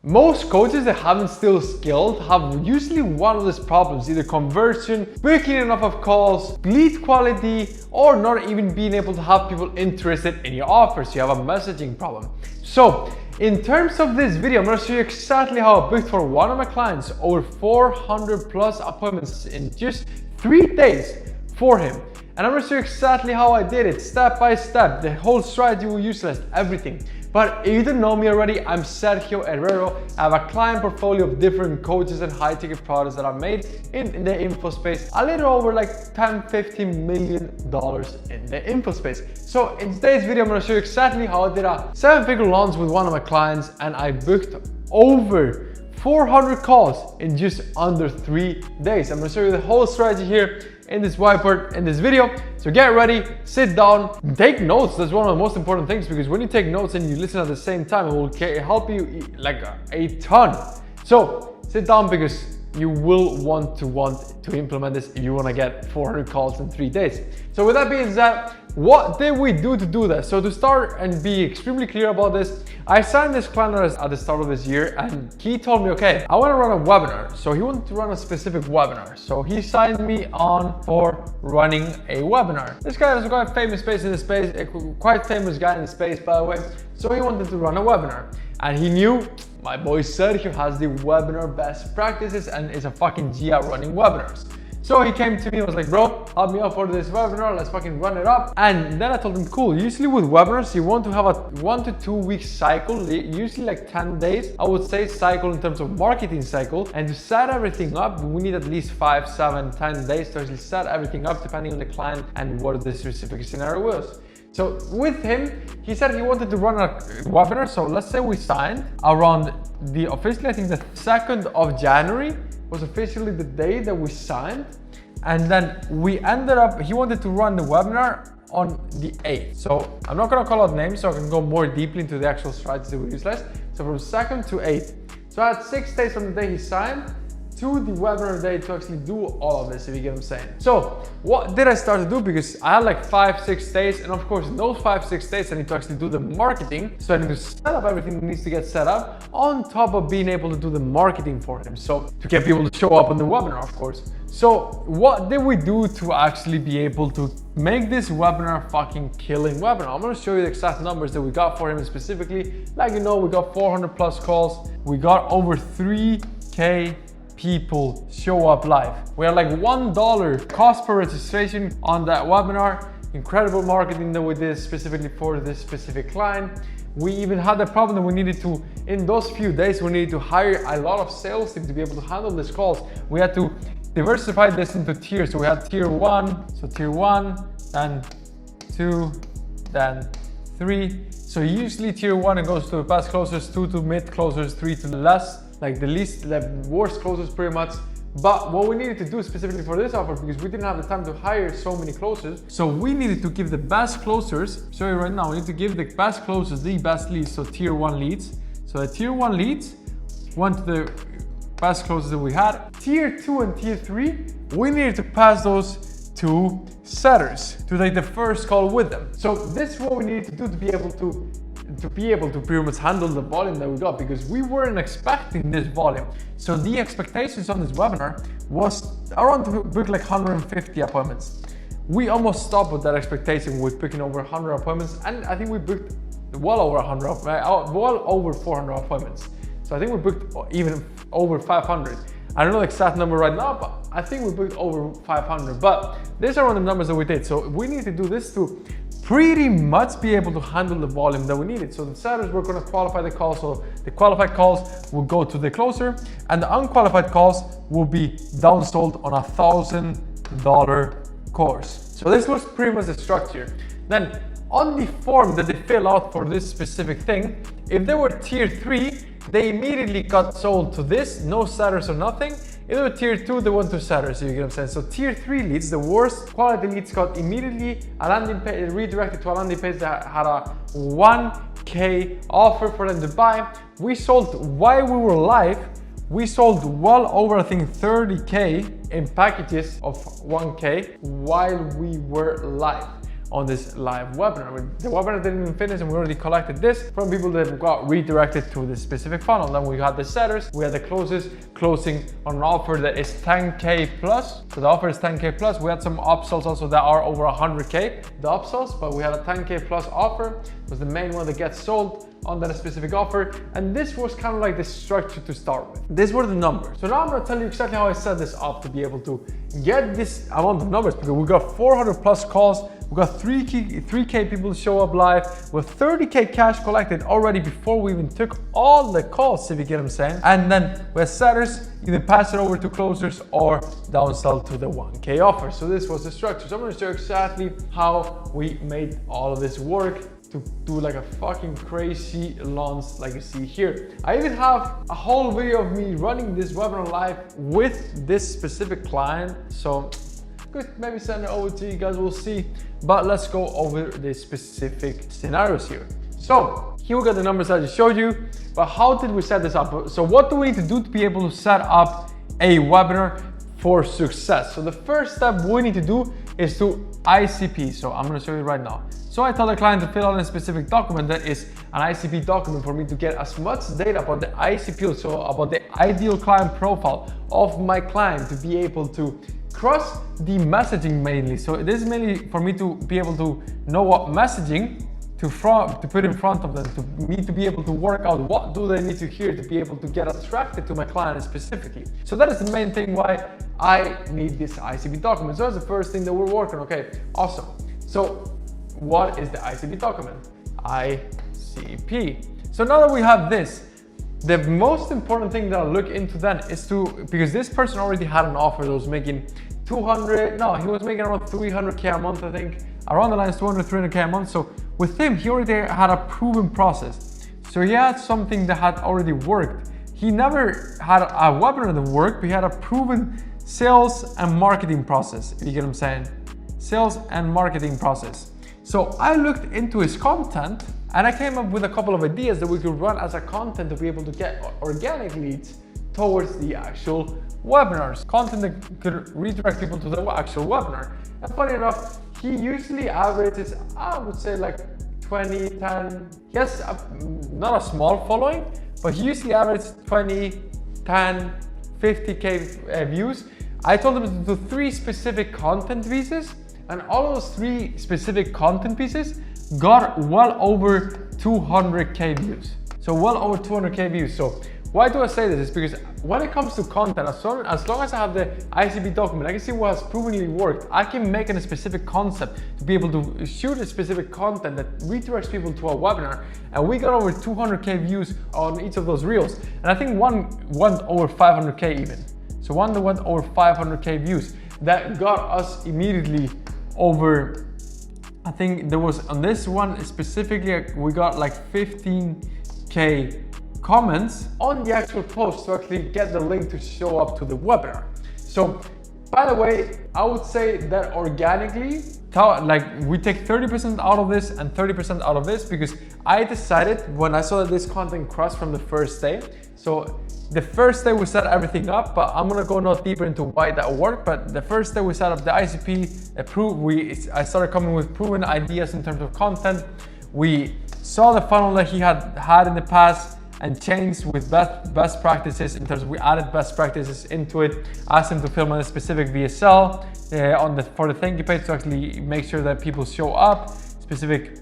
Most coaches that haven't still scaled have usually one of these problems, either conversion, booking enough of calls, lead quality, or not even being able to have people interested in your offers. You have a messaging problem. So in terms of this video, I'm going to show you exactly how I booked for one of my clients over 400 plus appointments in just 3 days for him. And I'm going to show you exactly how I did it, step by step, the whole strategy we utilized, everything. But if you don't know me already, I'm Sergio Herrero. I have a client portfolio of different coaches and high ticket products that I've made in the info space, a little over like $10-15 million in the info space. So in today's video, I'm going to show you exactly how I did a 7-figure launch with one of my clients, and I booked over 400 calls in just under 3 days. I'm going to show you the whole strategy here in this whiteboard in this video. So get ready, sit down, take notes. That's one of the most important things, because when you take notes and you listen at the same time, it will help you like a ton. So sit down, because you will want to implement this if you want to get 400 calls in 3 days. So with that being said, what did we do to do that? So to start and be extremely clear about this, I signed this client at the start of this year, and he told me, okay, I want to run a webinar. So he wanted to run a specific webinar. So he signed me on for running a webinar. This guy is quite famous in the space, a quite famous guy in the space, by the way. So he wanted to run a webinar, and he knew my boy Sergio has the webinar best practices and is a fucking G at running webinars. So he came to me and was like, bro, help me out for this webinar, let's fucking run it up. And then I told him, cool, usually with webinars, you want to have a 1 to 2 week cycle, usually like 10 days, I would say, cycle in terms of marketing cycle. And to set everything up, we need at least 5, 7, 10 days to actually set everything up, depending on the client and what the specific scenario was. So with him, he said he wanted to run a webinar. So let's say we signed around officially, I think the 2nd of January was officially the day that we signed. And then we ended up, he wanted to run the webinar on the 8th. So I'm not gonna call out names, so I can go more deeply into the actual strategy that we utilized. So from 2nd to 8th. So I had 6 days from the day he signed to the webinar day to actually do all of this, if you get what I'm saying. So what did I start to do? Because I had like 5-6 days, and of course in those 5-6 days I need to actually do the marketing. So I need to set up everything that needs to get set up on top of being able to do the marketing for him. So to get people to show up on the webinar, of course. So what did we do to actually be able to make this webinar fucking killing webinar? I'm gonna show you the exact numbers that we got for him specifically. Like, you know, we got 400 plus calls. We got over 3K people show up live. We had like $1 cost per registration on that webinar. Incredible marketing that we did specifically for this specific client. We even had the problem that we needed to, in those few days, we needed to hire a lot of sales team to be able to handle these calls. We had to diversify this into tiers. So we had tier 1, so tier 1, then 2, then 3. So usually tier 1, it goes to the best closers, 2 to mid closers, 3 to the less, like the worst closers pretty much. But what we needed to do specifically for this offer, because we didn't have the time to hire so many closers, so we needed to give the best closers, show you right now, we need to give the best closers the best leads, so tier 1 leads. So the tier 1 leads went to the best closers that we had. Tier 2 and tier 3, we needed to pass those to setters to take the first call with them. So this is what we needed to do to be able to pretty much handle the volume that we got, because we weren't expecting this volume. So the expectations on this webinar was around to book like 150 appointments. We almost stopped with that expectation with booking over 100 appointments, and I think we booked well over 400 appointments. So I think we booked even over 500. I don't know the exact number right now, but I think we booked over 500. But these are one of the numbers that we did. So we need to do this to pretty much be able to handle the volume that we needed. So the setters were going to qualify the calls. So the qualified calls will go to the closer, and the unqualified calls will be downsold on $1,000 course. So this was pretty much the structure. Then on the form that they fill out for this specific thing, if they were tier 3, they immediately got sold to this, no setters or nothing. If they were tier 2, they went to setters, you get what I'm saying? So tier 3 leads, the worst quality leads, got immediately a landing page, redirected to a landing page that had a 1K offer for them to buy. We sold, while we were live, we sold well over, I think, 30K in packages of 1K while we were live. on this live webinar. The webinar didn't even finish and we already collected this from people that got redirected to this specific funnel. Then we had the setters, we had the closing on an offer that is 10K plus. So the offer is 10K plus. We had some upsells also that are over 100K, the upsells, but we had a 10K plus offer, was the main one that gets sold on that specific offer. And this was kind of like the structure to start with. These were the numbers. So now I'm gonna tell you exactly how I set this up to be able to get this amount of numbers, because we got 400 plus calls, we got 3K people show up live with 30K cash collected already before we even took all the calls, if you get what I'm saying. And then we had setters, either pass it over to closers or downsell to the 1K offer. So this was the structure. So I'm gonna show you exactly how we made all of this work to do like a fucking crazy launch like you see here. I even have a whole video of me running this webinar live with this specific client. So could maybe send it over to you guys, we'll see. But let's go over the specific scenarios here. So here we got the numbers I just showed you, but how did we set this up? So what do we need to do to be able to set up a webinar for success? So the first step we need to do is to ICP. So I'm gonna show you right now. So I tell the client to fill out a specific document that is an ICP document for me to get as much data about the ICP, so about the ideal client profile of my client, to be able to cross the messaging mainly. So this is mainly for me to be able to know what messaging to put in front of them, to me to be able to work out what do they need to hear to be able to get attracted to my client specifically. So that is the main thing why I need this ICP document. So that's the first thing that we're working on. Okay, awesome. So what is the ICP document? ICP. So now that we have this, the most important thing that I'll look into then is because this person already had an offer that was making he was making around 300K a month, I think, around the lines 300K a month. So with him, he already had a proven process. So he had something that had already worked. He never had a webinar that worked, but he had a proven sales and marketing process, if you get what I'm saying. Sales and marketing process. So I looked into his content and I came up with a couple of ideas that we could run as a content to be able to get organic leads towards the actual webinars. Content that could redirect people to the actual webinar. And funny enough, he usually averages, I would say like 20, 10, he has not a small following, but he usually averages 20, 10, 50K views. I told him to do 3 specific content pieces, and all of those 3 specific content pieces got well over 200K views. So well over 200K views. So why do I say this? Is because when it comes to content, as long as I have the ICP document, I can see what has provenly worked. I can make a specific concept to be able to shoot a specific content that redirects people to a webinar. And we got over 200K views on each of those reels. And I think one went over 500K even. So one that went over 500K views. That got us immediately over, I think there was on this one specifically, we got like 15K comments on the actual post to actually get the link to show up to the webinar. So by the way, I would say that organically, like we take 30% out of this and 30% out of this, because I decided when I saw that this content crossed from the first day. So the first day we set everything up, but I'm gonna go not deeper into why that worked. But the first day we set up the ICP, I started coming with proven ideas in terms of content. We saw the funnel that he had in the past and changed with best practices in terms of, we added best practices into it, asked him to film on a specific VSL for the thank you page to actually make sure that people show up, specific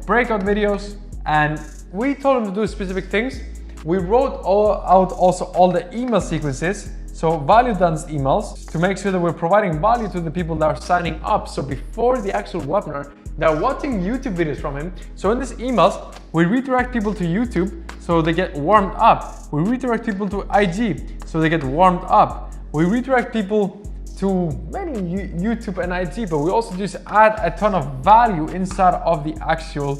breakout videos, and we told him to do specific things. We wrote out also all the email sequences, so value dense emails, to make sure that we're providing value to the people that are signing up. So before the actual webinar, they're watching YouTube videos from him. So in these emails, we redirect people to YouTube so they get warmed up. We redirect people to IG so they get warmed up. We redirect people to many YouTube and IG, but we also just add a ton of value inside of the actual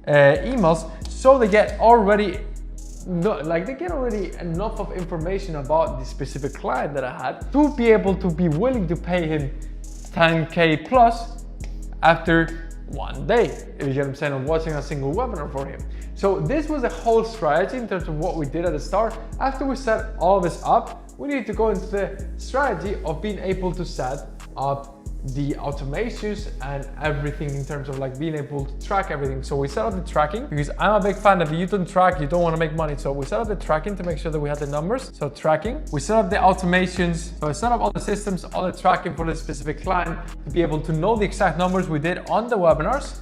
emails, so they get already enough of information about the specific client that I had to be able to be willing to pay him 10K plus after one day, if you get what I'm saying, of watching a single webinar for him. So this was a whole strategy in terms of what we did at the start. After we set all of this up, we need to go into the strategy of being able to set up the automations and everything in terms of like being able to track everything. So we set up the tracking because I'm a big fan. If you don't track, you don't want to make money. So we set up the tracking to make sure that we had the numbers. So tracking, we set up the automations. So I set up all the systems, all the tracking for the specific client to be able to know the exact numbers we did on the webinars,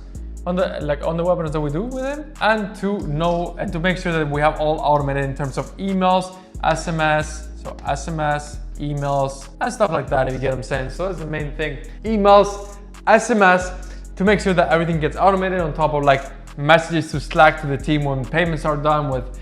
on the webinars that we do with him, and to know and to make sure that we have all automated in terms of emails, SMS, so SMS, emails, and stuff like that, if you get what I'm saying. So that's the main thing. Emails, SMS, to make sure that everything gets automated on top of like messages to Slack to the team when payments are done, with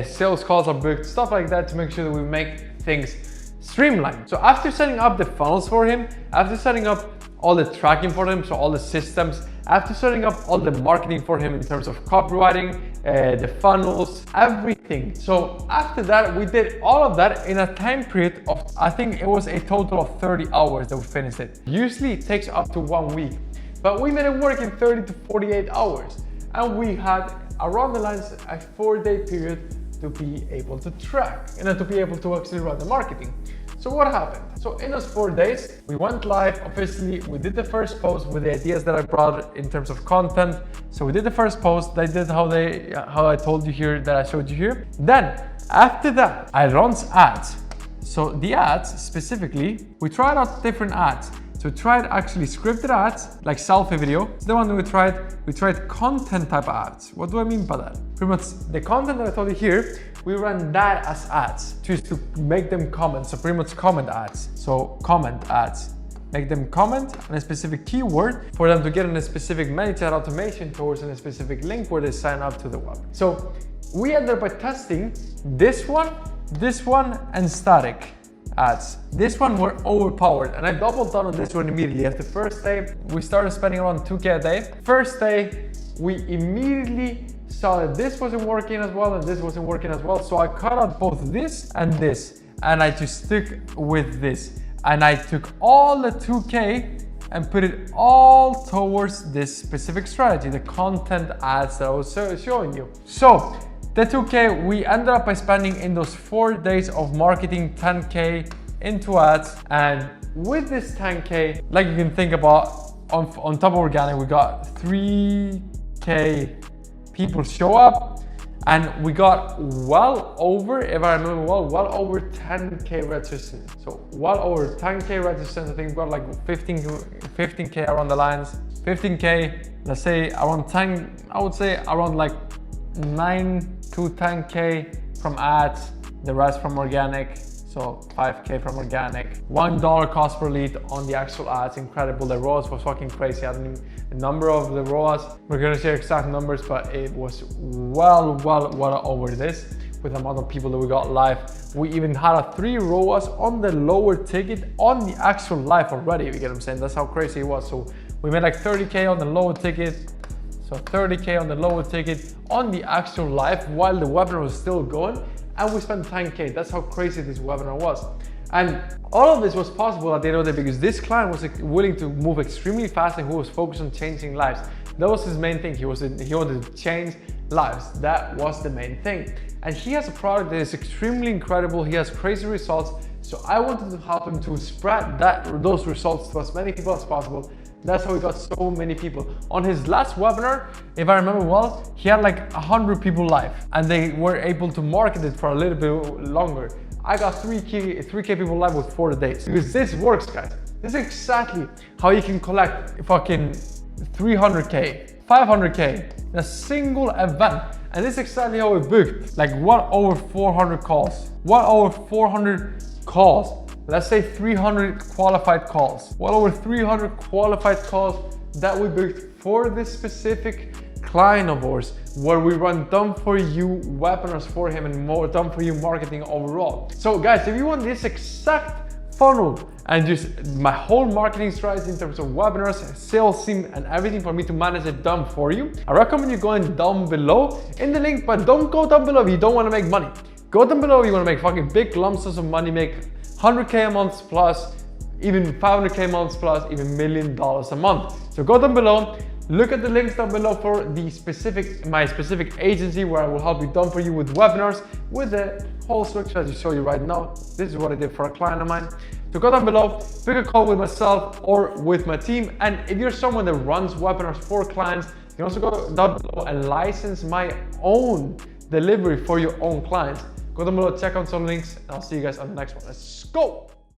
sales calls are booked, stuff like that, to make sure that we make things streamlined. So after setting up the funnels for him, after setting up all the tracking for him, so all the systems, after setting up all the marketing for him in terms of copywriting, the funnels, everything. So after that, we did all of that in a time period of, I think it was a total of 30 hours that we finished it. Usually it takes up to 1 week, but we made it work in 30 to 48 hours. And we had around the lines a 4-day period to be able to track and to be able to actually run the marketing. So what happened? So in those 4 days, we went live. Obviously, we did the first post with the ideas that I brought in terms of content. So we did the first post. They did how I told you here, that I showed you here. Then after that, I launched ads. So the ads specifically, we tried out different ads. So we tried actually scripted ads, like selfie video. The one that we tried content type ads. What do I mean by that? Pretty much the content that I told you here, we ran that as ads, just to make them comment. So pretty much comment ads. So comment ads, make them comment on a specific keyword for them to get in a specific ManyChat automation towards in a specific link where they sign up to the web. So we ended up by testing this one, and static ads. This one were overpowered, and I doubled down on this one immediately. After the first day, we started spending around 2K a day. First day, we immediately saw that this wasn't working as well and this wasn't working as well. So I cut out both this, and I just stuck with this. And I took all the 2K and put it all towards this specific strategy, the content ads that I was showing you. So the 2K, we ended up by spending in those 4 days of marketing 10K into ads. And with this 10K, like you can think about, on top of organic, we got 3K people show up, and we got well over, if I remember well over 10K registrants. So well over 10K registrants. I think we got like 15K around the lines. 15K, let's say around 10, I would say around like 9 to 10K from ads, the rest from organic. So 5K from organic. $1 cost per lead on the actual ads. Incredible. The ROAS was fucking crazy. I don't even, the number of the ROAS, we're gonna share exact numbers, but it was well over this with the amount of people that we got live. We even had a 3 ROAS on the lower ticket on the actual live already, if you get what I'm saying. That's how crazy it was. So we made like 30K on the lower ticket. So 30K on the lower ticket on the actual live while the webinar was still going. And we spent 10K. That's how crazy this webinar was. And all of this was possible at the end of the day because this client was willing to move extremely fast and who was focused on changing lives. That was his main thing. He wanted to change lives. That was the main thing. And he has a product that is extremely incredible. He has crazy results. So I wanted to help him to spread those results to as many people as possible. That's how he got so many people. On his last webinar, if I remember well, he had like 100 people live and they were able to market it for a little bit longer. I got 3K people live with 4 days. Because this works, guys. This is exactly how you can collect fucking 300K, 500K in a single event. And this is exactly how we booked like well over 400 calls. Well over 400 calls. Let's say 300 qualified calls. Well over 300 qualified calls that we booked for this specific client of ours, where we run done for you webinars for him and more done for you marketing overall. So guys, if you want this exact funnel and just my whole marketing strategy in terms of webinars, sales team and everything for me to manage it done for you, I recommend you going down below in the link, but don't go down below if you don't want to make money. Go down below if you want to make fucking big lump sums of money, make 100K a month plus, even 500K a month plus, even $1 million a month. So go down below, look at the links down below for the my specific agency where I will help you done for you with webinars, with the whole structure as I show you right now. This is what I did for a client of mine. So go down below, book a call with myself or with my team. And if you're someone that runs webinars for clients, you can also go down below and license my own delivery for your own clients. Go down below, check out some links, and I'll see you guys on the next one. Let's go.